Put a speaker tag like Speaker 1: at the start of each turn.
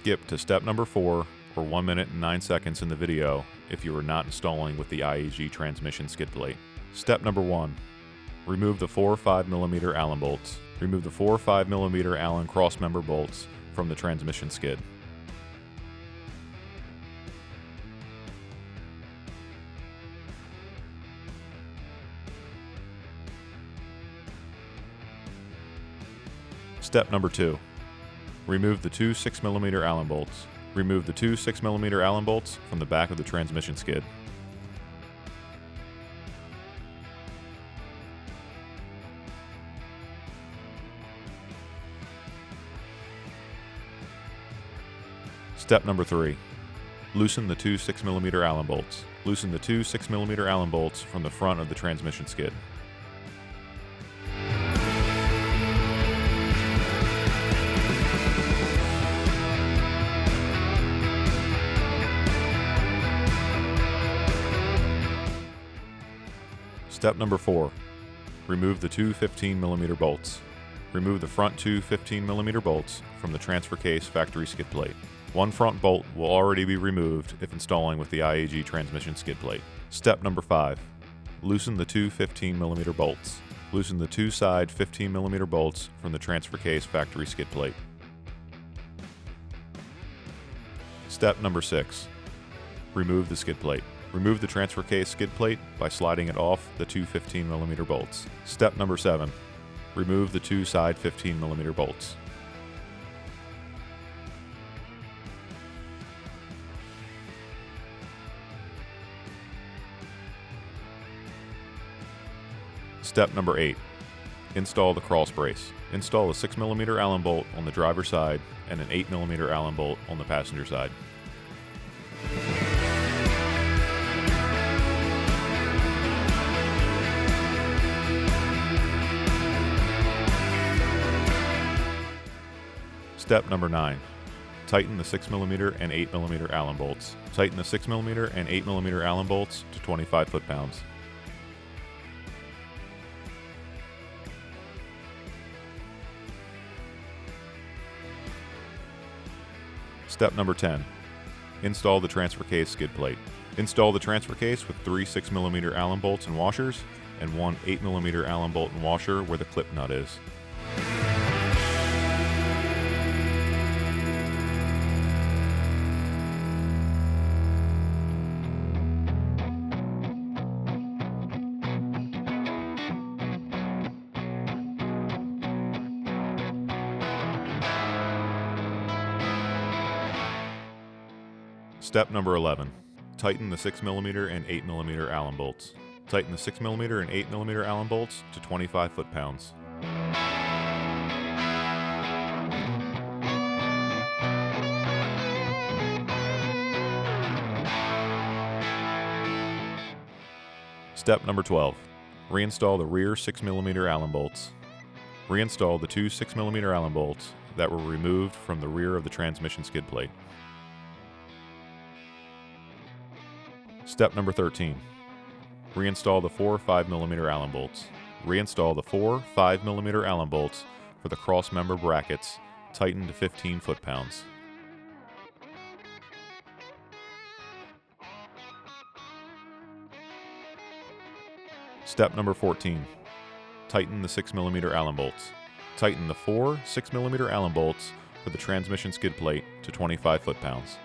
Speaker 1: skip to step number 4 or 1 minute and 9 seconds in the video if you are not installing with the IAG transmission skid plate. Step number 1. Remove the 4 5mm Allen bolts. Remove the 4 5mm Allen crossmember bolts from the transmission skid. Step number 2. Remove the 2 6mm Allen bolts. Remove the 2 6mm Allen bolts from the back of the transmission skid. Step number 3. Loosen the 2 6mm Allen bolts. Loosen the 2 6mm Allen bolts from the front of the transmission skid. Step number 4. Remove the 2 15mm bolts. Remove the front 2 15mm bolts from the transfer case factory skid plate. One front bolt will already be removed if installing with the IAG transmission skid plate. Step number 5. Loosen the 2 15mm bolts. Loosen the 2 side 15mm bolts from the transfer case factory skid plate. Step number 6. Remove the skid plate. Remove the transfer case skid plate by sliding it off the 2 15mm bolts. Step number 7. Remove the 2 side 15mm bolts. Step number 8. Install the cross brace. Install a 6mm Allen bolt on the driver's side and an 8mm Allen bolt on the passenger side. Step number 9. Tighten the 6mm and 8mm Allen bolts. Tighten the 6mm and 8mm Allen bolts to 25 foot-pounds. Step number 10. Install the transfer case skid plate. Install the transfer case with 3 6mm Allen bolts and washers and 1 8mm Allen bolt and washer where the clip nut is. Step number 11. Tighten the 6mm and 8mm Allen bolts. Tighten the 6mm and 8mm Allen bolts to 25 foot-pounds. Step number 12. Reinstall the rear 6mm Allen bolts. Reinstall the 2 6mm Allen bolts that were removed from the rear of the transmission skid plate. Step number 13. Reinstall the 4 5mm Allen bolts. Reinstall the 4 5mm Allen bolts for the cross-member brackets, tightened to 15 foot-pounds. Step number 14. Tighten the 6mm Allen bolts. Tighten the 4 6mm Allen bolts for the transmission skid plate to 25 foot-pounds.